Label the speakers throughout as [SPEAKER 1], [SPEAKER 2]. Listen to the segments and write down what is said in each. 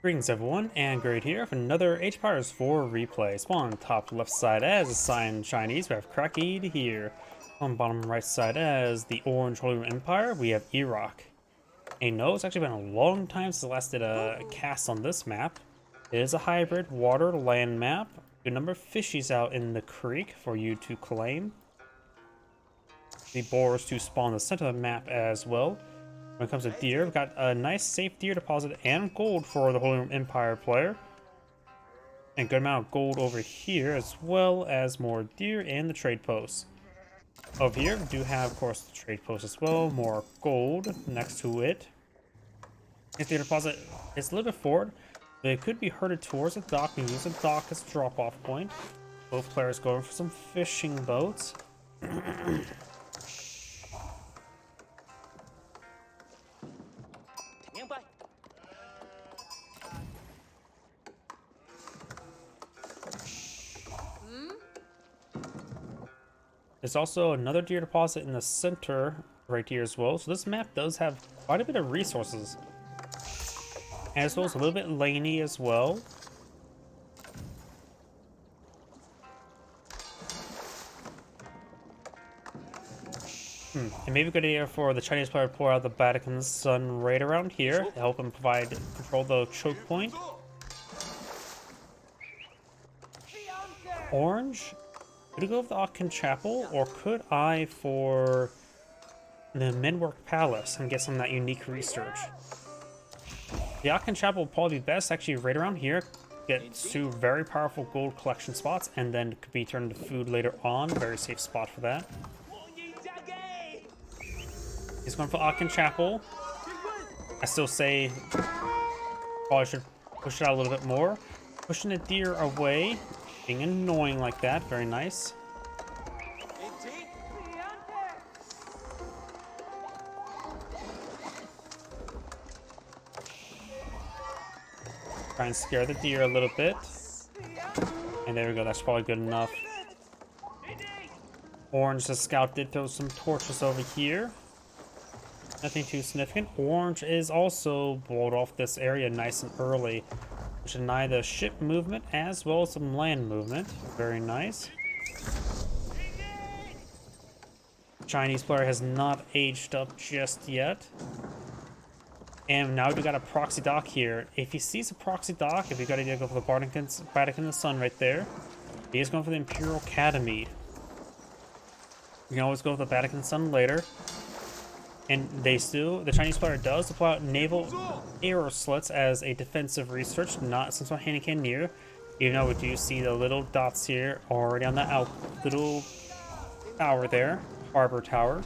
[SPEAKER 1] Greetings everyone, and Great here for another Age of Empires 4 replay. Spawn on top left side as assigned Chinese, we have CrackedyHere. On bottom right side as the Orange Holy Roman Empire, we have Eroc. And no, it's actually been a long time since I last did a cast on this map. It is a hybrid water-land map. Good number of fishies out in the creek for you to claim. The boars to spawn in the center of the map as well. When it comes to deer, we've got a nice safe deer deposit and gold for the Holy Roman Empire player. And a good amount of gold over here, as well as more deer and the trade posts. Over here, we do have, of course, the trade post as well. More gold next to it. This deer deposit is a little bit forward, but it could be herded towards the dock and use the dock as a drop-off point. Both players going for some fishing boats. There's also another deer deposit in the center right here as well. So this map does have quite a bit of resources. As well as a little bit laney as well. And maybe a good idea for the Chinese player to pull out the Vatican Sun right around here to help him control the choke point. Orange? Could I go with the Aachen Chapel, or could I for the Menwork Palace and get some of that unique research? The Aachen Chapel will probably be best actually right around here. Get two very powerful gold collection spots, and then could be turned into food later on. Very safe spot for that. He's going for Aachen Chapel. I still say probably should push it out a little bit more. Pushing the deer away. Being annoying like that, very nice. Try and scare the deer a little bit. And there we go, that's probably good enough. Orange, the scout, did throw some torches over here. Nothing too significant. Orange is also blowed off this area nice and early, which deny the ship movement as well as some land movement. Very nice. Chinese player has not aged up just yet. And now we got a proxy dock here. If he sees a proxy dock, if you got to go for the Vatican of the Sun right there, he is going for the Imperial Academy. You can always go with the Vatican of the Sun later. And the Chinese player does apply out naval arrow slits as a defensive research, not some sort of hand cannoneer. Even though we do see the little dots here already on the little tower there, harbor tower.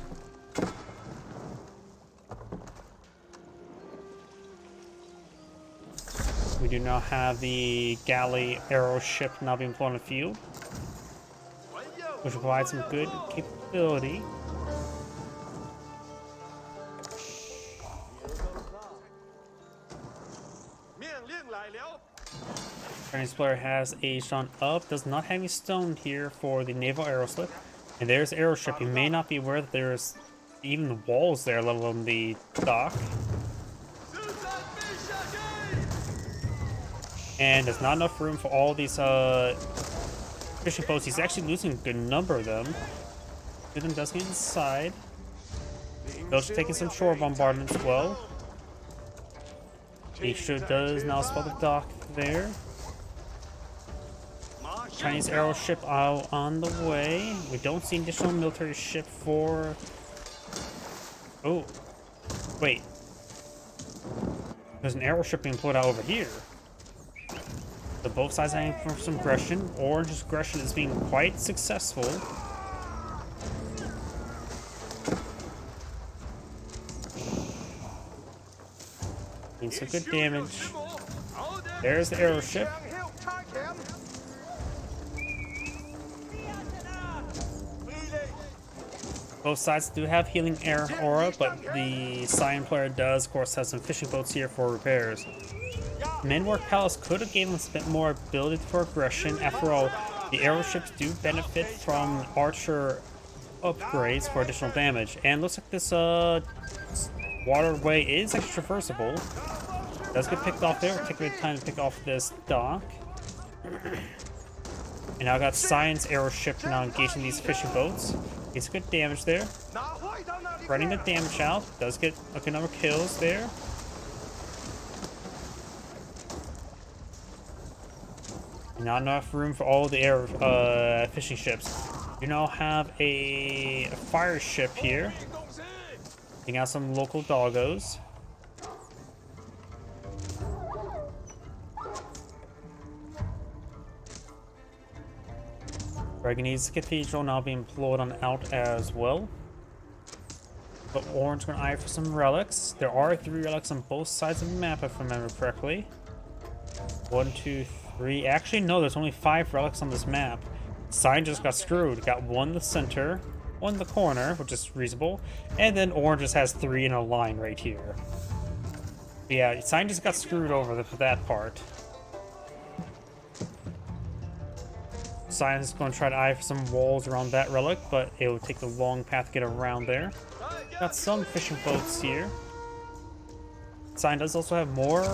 [SPEAKER 1] We do now have the galley arrow ship now being flown in the field, which will provide some good capability. Chinese player has aged on up, does not have any stone here for the naval arrow slip. And there's arrow ship. You may not be aware that there's even walls there, let alone the dock. And there's not enough room for all these fishing boats. He's actually losing a good number of them. Two of them does get inside. Those taking some shore bombardment as well. He does now spot the dock there. Chinese arrow ship out on the way. We don't see additional military ship for... Oh. Wait. There's an arrow ship being pulled out over here. So both sides are aiming for some aggression. Orange's aggression is being quite successful. Doing some good damage. There's the arrow ship. Both sides do have healing air aura, but the Cyan player does, of course, have some fishing boats here for repairs. Menwork Palace could have given us a bit more ability for aggression. After all, the arrow ships do benefit from archer upgrades for additional damage. And looks like this waterway is actually traversable. Does get picked off there. We'll take a bit of time to pick off this dock. And now I got Science Arrow ship now engaging these fishing boats. Gets good damage there. Running the damage out. Does get a good number of kills there. Not enough room for all the air fishing ships. You now have a fire ship here. Taking out some local doggos. Dragonese Cathedral now being employed on out as well. But Orange going to eye for some relics. There are 3 relics on both sides of the map, if I remember correctly. 1, 2, 3. Actually, no, there's only 5 relics on this map. Cyan just got screwed. Got 1 in the center, 1 in the corner, which is reasonable. And then Orange just has 3 in a line right here. But yeah, Cyan just got screwed over for that part. Cyan's is going to try to eye for some walls around that relic, but it will take the long path to get around there. Got some fishing boats here. Cyan does also have more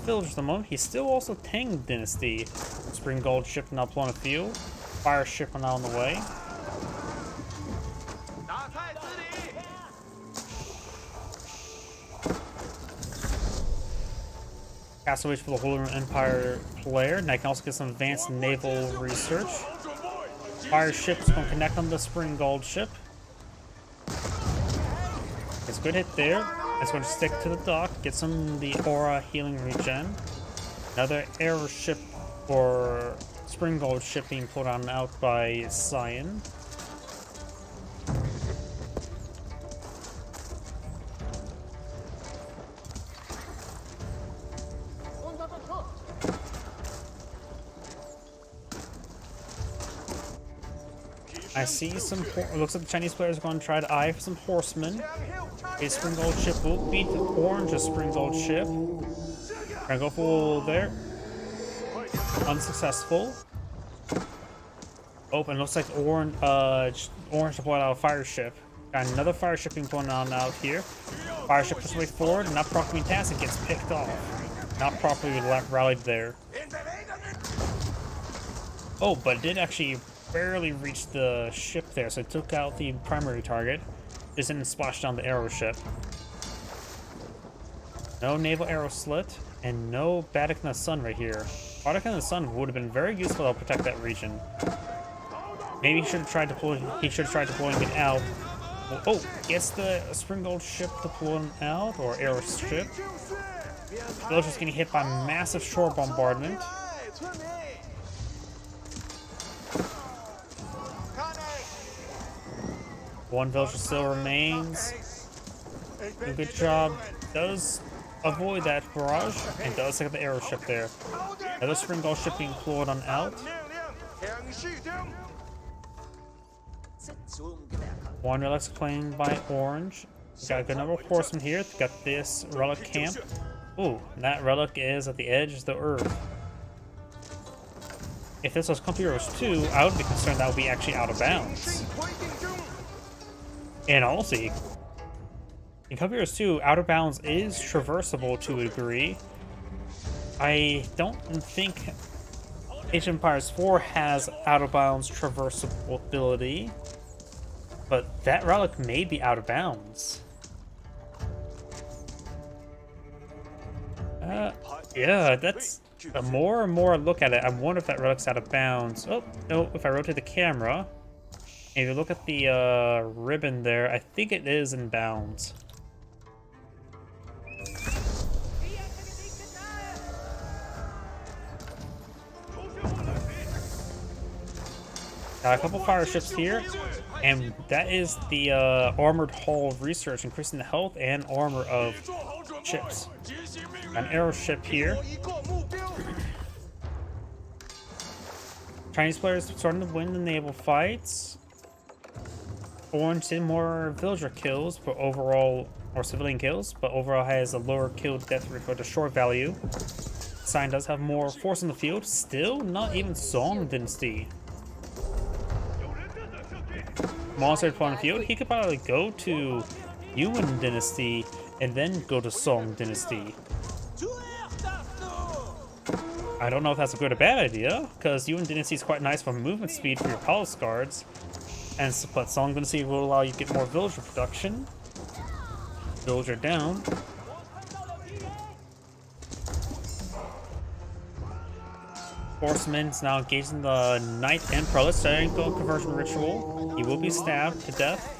[SPEAKER 1] villagers at the moment. He's still also Tang Dynasty. Spring Gold ship now on the field. Fire ship now on the way. Castaways for the Holy Roman Empire player. Now I can also get some advanced naval research. Fire ship's going to connect on the Spring Gold ship. It's a good hit there. It's going to stick to the dock. Get some the aura healing regen. Another arrow ship or Spring Gold ship being pulled on out by Cyan. I see some. It looks like the Chinese players are going to try to eye for some horsemen. A Spring Gold ship will beat the Orange Spring Gold ship. Gonna go full there. Unsuccessful. Oh, and looks like Orange deployed out a fire ship. Got another fire ship being put on out here. Fire ship pushes way forward, and not properly tasked, it gets picked off. Not properly rallied there. Oh, but it did actually barely reach the ship there, so it took out the primary target. Just didn't splash down the arrow ship. No naval arrow slit, and no Batic in the Sun right here. Batic in the Sun would have been very useful to protect that region. Maybe he should have tried deploying it out. Oh, gets the Spring Gold ship deployed out, or arrow ship. Villager's getting hit by massive shore bombardment. One villager still remains. A good job. Does avoid that barrage and does take out the arrow ship there. Another Spring Gold ship being clawed on out. One relic's claimed by Orange. Got a good number of horsemen here. Got this relic camp. Ooh, that relic is at the edge of the earth. If this was Company Heroes 2, I would be concerned that would be actually out of bounds. And also, in Company Heroes 2, Outer Bounds is traversable to a degree. I don't think Age of Empires 4 has Outer Bounds traversable ability, but that relic may be out of bounds. Yeah, that's the more and more I look at it, I wonder if that relic's out of bounds. Oh, no, if I rotate the camera, and if you look at the ribbon there, I think it is in bounds. Got a couple fire ships here, and that is the armored hull research, increasing the health and armor of ships. An arrow ship here. Chinese players starting to win the naval fights. Orange did more villager kills, but overall, or civilian kills, but overall has a lower kill death rate for the short value. Cyan does have more force in the field. Still not even Song Dynasty. Monster upon the field. He could probably go to Yuan Dynasty and then go to Song Dynasty. I don't know if that's a good or bad idea, because UN Dynasty is quite nice for movement speed for your palace guards, but Song Dynasty will allow you to get more villager production. Villager down. Horseman's now engaging the Knight and Prelate, starting to conversion ritual. He will be stabbed to death.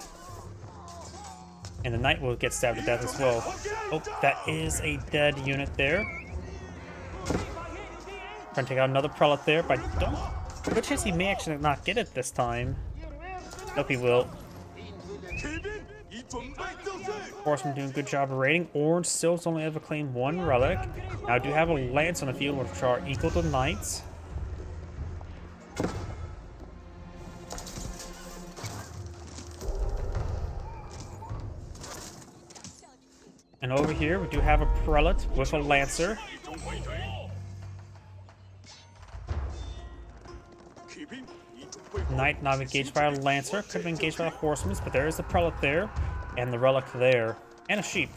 [SPEAKER 1] And the Knight will get stabbed to death as well. Oh, that is a dead unit there. Trying to take out another Prelate there, but I don't... Good chance he may actually not get it this time. Nope, he will. Horseman doing a good job of raiding. Orange still has only ever claimed one relic. Now I do have a lance on the field, which are equal to knights. And over here, we do have a prelate with a lancer. Knight not engaged by a lancer, could have been engaged by a horseman, but there is a prelate there, and the relic there, and a sheep.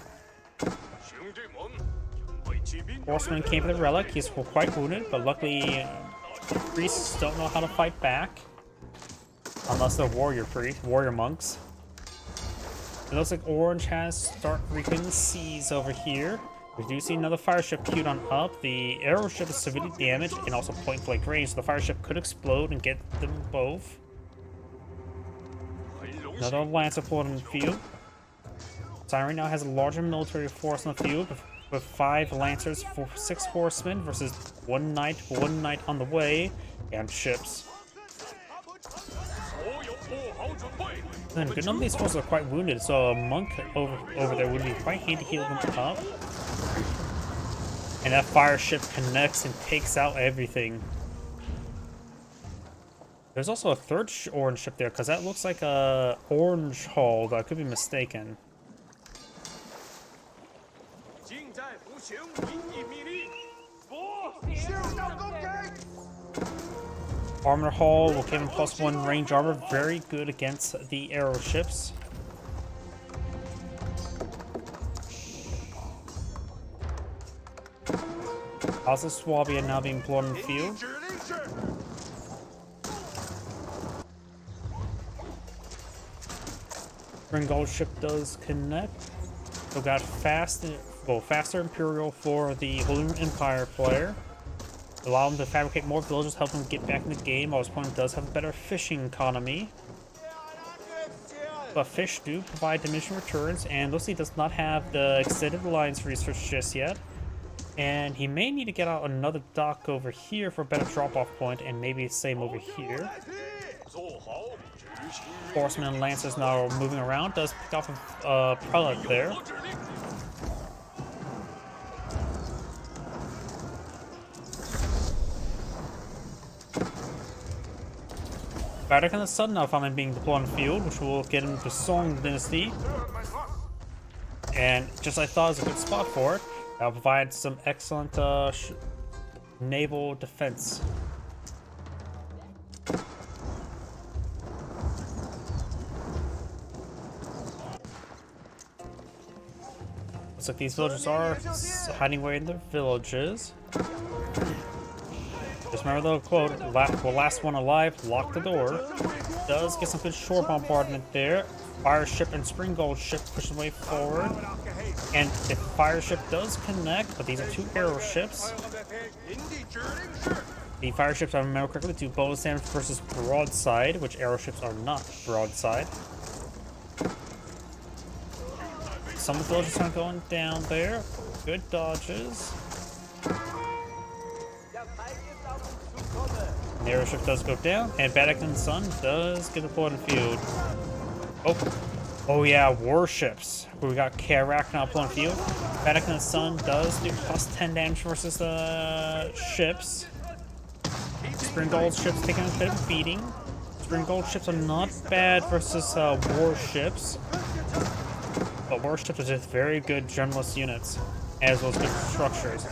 [SPEAKER 1] Horseman came for the relic. He's quite wounded, but luckily priests don't know how to fight back, unless they're warrior monks. It looks like Orange has start reaping the seas over here. We do see another fire ship queued on up. The arrow ship is severely damaged and also point blank range, so the fire ship could explode and get them both. Another lancer pulled in the field. Siren now has a larger military force on the field with 5 lancers for 6 horsemen versus 1 knight on the way, and ships. And none of these forces are quite wounded, so a monk over there would be quite handy to heal them up. And that fire ship connects and takes out everything. There's also a third orange ship there, because that looks like a orange hull, but I could be mistaken. Armor hull will give him +1 range armor, very good against the arrow ships. Also, Swabia now being blown in the field. Ringgold ship does connect. So got faster Imperial for the Holy Empire player. Allow him to fabricate more villages, help him get back in the game. While his opponent does have a better fishing economy. But fish do provide diminishing returns, and looks like he does not have the extended alliance research just yet. And he may need to get out another dock over here for a better drop-off point, and maybe the same over here. Horsemen and lancers now moving around. Does pick off a prelate there. Bardic and the Sun now finally being deployed on the field, which will get him to Song Dynasty. And just I thought it was a good spot for it. That'll provide some excellent naval defense. Looks like these villagers are hiding away in their villages. Just remember the quote, the last one alive, lock the door. Does get some good shore bombardment there. Fire ship and Springgold ship push the way forward. And the fire ship does connect, but these are 2 arrow ships. The fire ships, if I remember correctly, do bonus damage versus broadside, which arrow ships are not broadside. Some of the villagers are going down there. Good dodges. The arrow ship does go down, and Bardic and the Sun does get deployed in the field. Oh yeah, warships. We got Karak now deployed in the field. Bardic and the Sun does do +10 damage versus the ships. Springgold ships taking a bit of a beating. Springgold ships are not bad versus warships. But warships are just very good generalist units, as well as good structures.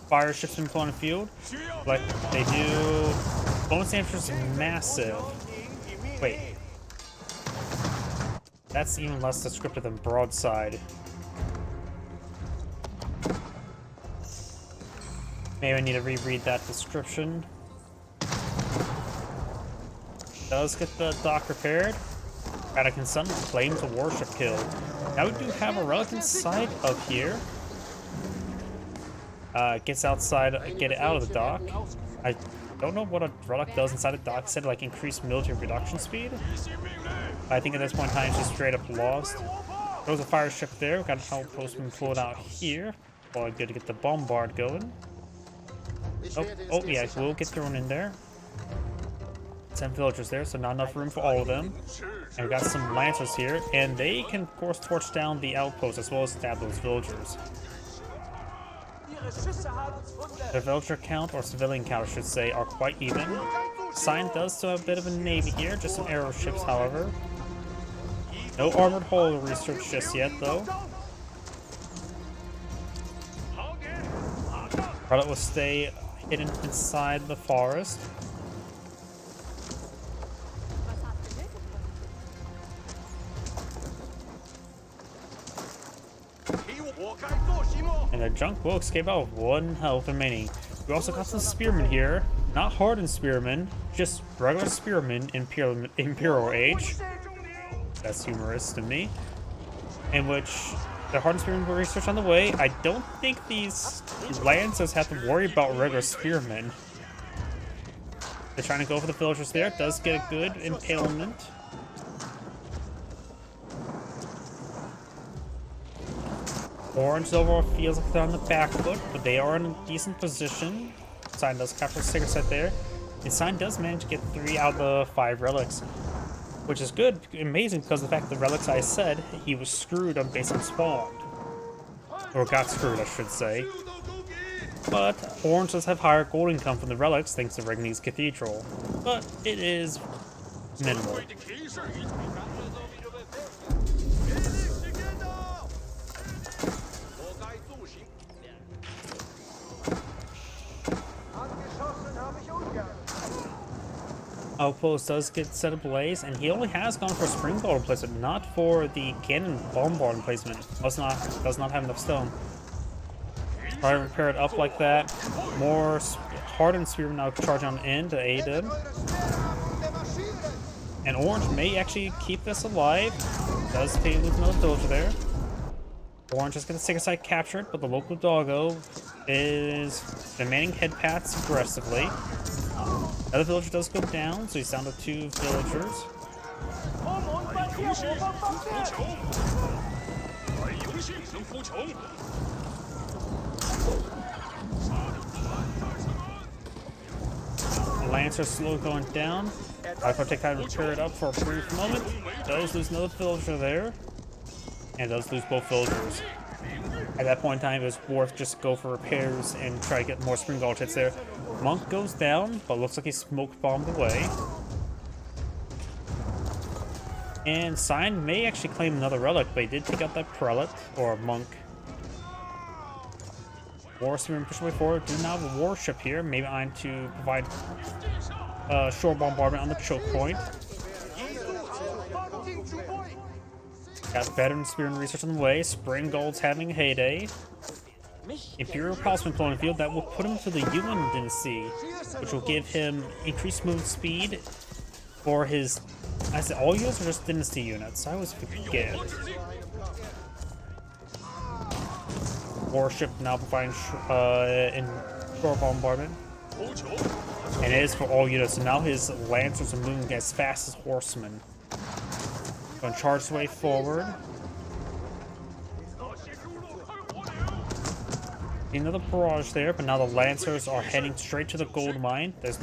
[SPEAKER 1] Fire ships in the field, but they do bonus damage is massive. Wait, that's even less descriptive than broadside. Maybe I need to reread that description. Does get the dock repaired. Vatican Sun claims a warship kill. Now we do have a relic inside of here. Gets outside, get it out of the dock. I don't know what a relic does inside a dock. It said like increased military production speed. I think at this point in time it's just straight up lost. There was a fire ship there. We got an outpost being pulled out here. Well, good to get the bombard going. Oh yeah, we'll get thrown in there. 10 villagers there, so not enough room for all of them. And we got some lancers here, and they can of course torch down the outpost as well as stab those villagers. The villager count, or civilian count I should say, are quite even. Sign does still have a bit of a navy here, just some arrow ships however. No armored hull research just yet though. Relic will stay hidden inside the forest. And the junk will escape out with 1 health remaining. We also got some spearmen here. Not hardened spearmen, just regular spearmen in Imperial Age. That's humorous to me. In which the hardened spearmen research on the way. I don't think these lancers have to worry about regular spearmen. They're trying to go for the villagers there. It does get a good impalement. Orange overall feels like they're on the back foot, but they are in a decent position. Sign does capture a secret set there. And Sign does manage to get 3 out of the 5 relics. Which is good, amazing, because of the fact the relics I said, he was screwed on based on spawn. Or got screwed, I should say. But Orange does have higher gold income from the relics thanks to Regni's Cathedral. But it is minimal. Outpost does get set ablaze, and he only has gone for spring bolt replacement, not for the cannon bombard replacement. Does not have enough stone. Try to repair it up like that. More hardened spearmen now charge on in to aid him. And Orange may actually keep this alive. Does lose another villager there. Orange is going to take a side captured, but the local doggo is demanding head pats aggressively. Another villager does go down, so he's down to 2 villagers. The Lancer's slowly going down. I'll take time to repair it up for a brief moment. Does lose another villager there. And does lose both villagers. At that point in time, it was worth just go for repairs and try to get more spring gulch hits there. Monk goes down, but looks like he's smoke bombed away. And Sign may actually claim another relic, but he did take out that prelate, or monk. Warspearmen push away forward. Do not have a warship here. Maybe I'm to provide shore bombardment on the choke point. Got veteran spearman research on the way. Spring Gold's having a heyday. Imperial Palaceman flowing field that will put him to the Yuan dynasty, which will give him increased move speed for his. I said all units are just dynasty units. I always forget. Warship now providing in shore bombardment, and it is for all units. So now his lancers are moving as fast as horsemen. Going to charge his way forward. Another barrage there, but now the Lancers are heading straight to the gold mine. There's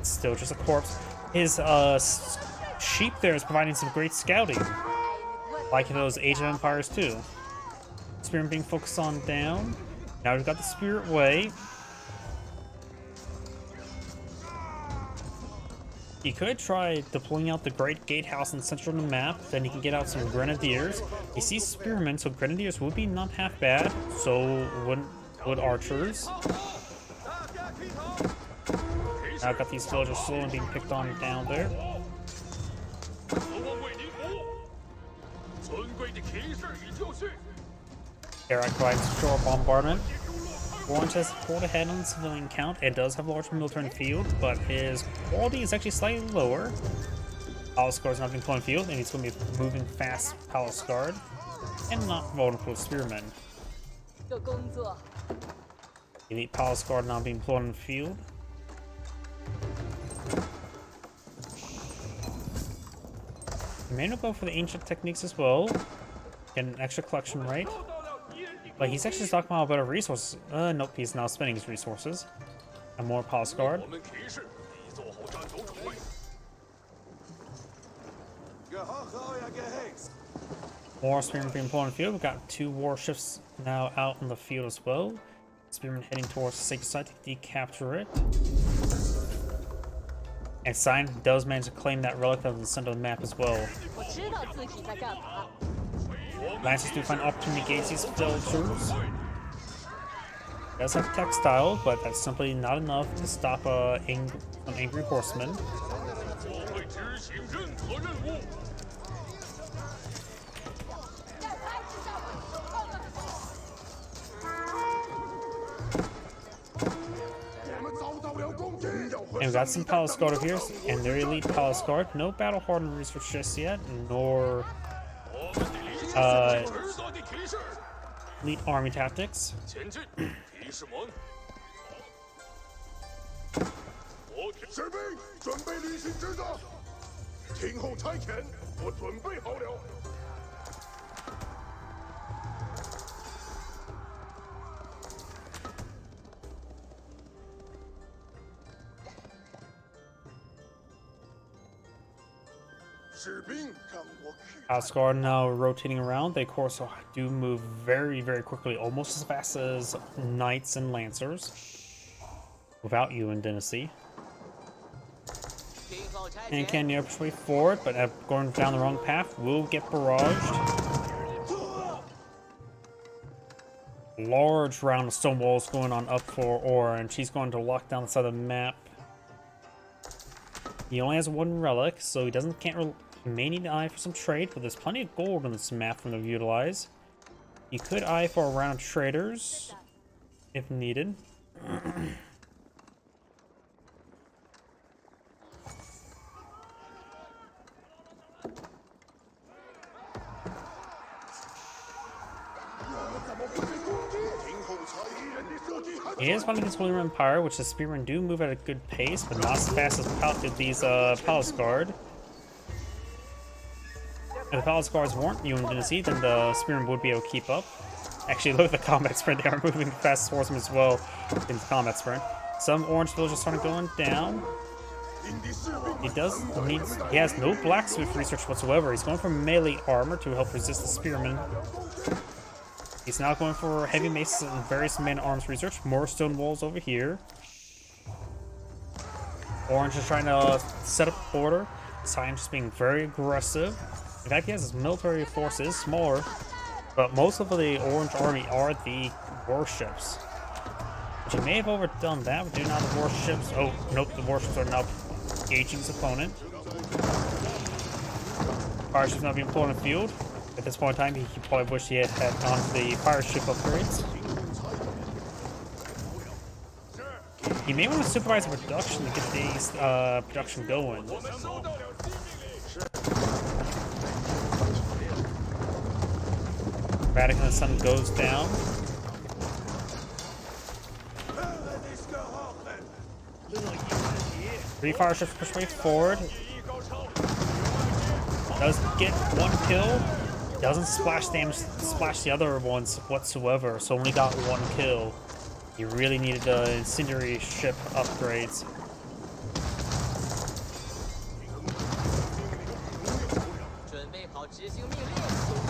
[SPEAKER 1] still just a corpse. His sheep there is providing some great scouting, like those Age of Empires too. Spearman being focused on down. Now we've got the Spirit Way. He could try deploying out the Great Gatehouse in the center of the map, then he can get out some Grenadiers. He sees Spearmen, so Grenadiers would be not half bad, so would Archers. Now I've got these villagers slowly being picked on down there. Eroc provides shore bombardment. Orange has pulled ahead on the civilian count. It does have a large military field, but his quality is actually slightly lower. Palace Guard's not being put on field, and he's going to be moving fast Palace Guard, and not vulnerable to Spearmen. Elite Palace Guard now being put on the field. The man will go for the ancient techniques as well. Get an extra collection rate. But he's actually stockpiling better resources. Nope, he's now spending his resources. And more Palace Guard. More Spearmen being pulled on the field. We've got 2 warships now out in the field as well. Spearmen heading towards the sacred site to decapture it. And Sign does manage to claim that relic of the center of the map as well. Lancers do find opportunity against these villagers. Does have textile, but that's simply not enough to stop an angry horseman. And we've got some Palace Guard over here, and they're elite Palace Guard. No battle hardened research just yet, nor elite army tactics. Palace Guard now rotating around. They, of course, do move very, very quickly, almost as fast as Knights and Lancers. Without you in Dynasty. And Cannoneer push way forward, but going down the wrong path will get barraged. Large round of stone walls going on up for Orange. He's going to lock down the side of the map. He only has 1 relic, so he may need to eye for some trade, but there's plenty of gold on this map for them to utilize. You could eye for a round of traders if needed. He is fighting his Holy Empire, which the Spearmen do move at a good pace, but not as fast as these Palace Guard. If the Palace Guards weren't you in Dynasty, then the Spearmen would be able to keep up. Actually, look at the combat sprint. They are moving fast towards him as well in the combat sprint. Some Orange villagers starting going down. He has no blacksmith research whatsoever. He's going for melee armor to help resist the Spearmen. He's now going for heavy maces and various man-at-arms research. More stone walls over here. Orange is trying to set up order. Cyan just being very aggressive. In fact, he has his military forces, smaller, but most of the Orange army are the warships. But you may have overdone that, but do not the warships. Oh, nope, the warships are now engaging his opponent. Fire ship's not being pulled in the field. At this point in time, he probably wished he had gone to the fire ship upgrades. He may want to supervise the production to get these production going. Vatican Sun goes down. Three fire ships push way forward. Does get 1 kill. Doesn't splash the other ones whatsoever, so only got 1 kill. He really needed the incendiary ship upgrades.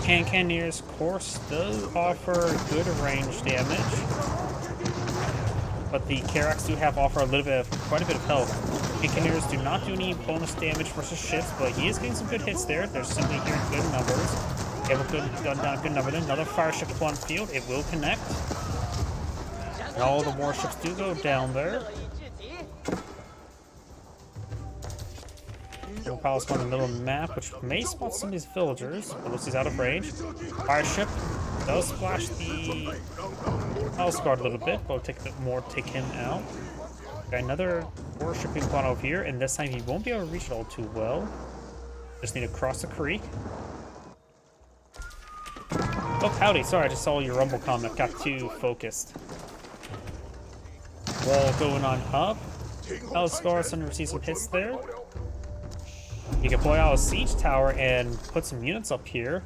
[SPEAKER 1] Cannoneer's course does offer good range damage, but the Carracks do offer quite a bit of health. Cannoneers do not do any bonus damage versus ships, but he is getting some good hits there. They're simply here in good numbers. They have a gun down good number. Another fire ship on field. It will connect. And all the warships do go down there. Little palace on the middle of the map, which may spot some of these villagers, but looks he's out of range. Fire ship Does splash the Palace Guard a little bit, but we'll take him out. Got another worshipping plot over here, and this time he won't be able to reach it all too well. Just need to cross the creek. Oh, howdy. Sorry, I just saw your rumble comment. Got too focused. Wall going on up. Palace Guard starting to receive some hits there. You can blow out a siege tower and put some units up here.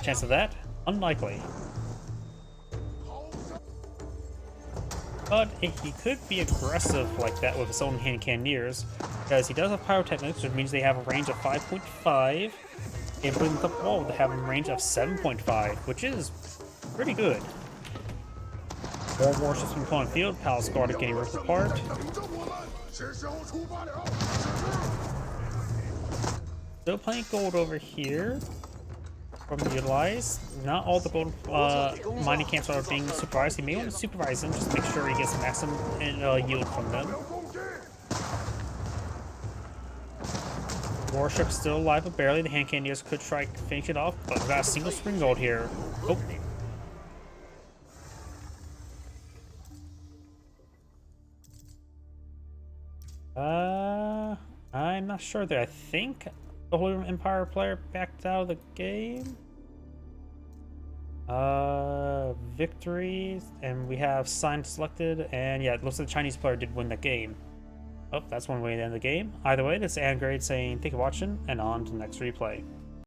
[SPEAKER 1] Chance of that? Unlikely. But he could be aggressive like that with his own hand cannoneers, because he does have pyrotechnics, which means they have a range of 5.5, and with the wall they have a range of 7.5, which is pretty good. More warships from the field. Palace Guard are getting ripped apart. Still plenty of gold over here from utilize. Not all the gold mining camps are being supervised. He may want to supervise them just to make sure he gets maximum yield from them. Warship's still alive, but barely. The hand cannoneers could try to finish it off, but we've got a single spring gold here. Oh. I'm not sure there. I think the Holy Roman Empire player backed out of the game. Victories, and we have sign selected, and yeah, it looks like the Chinese player did win the game. Oh, that's one way to end the game. Either way, this is Grade saying thank you for watching, and on to the next replay.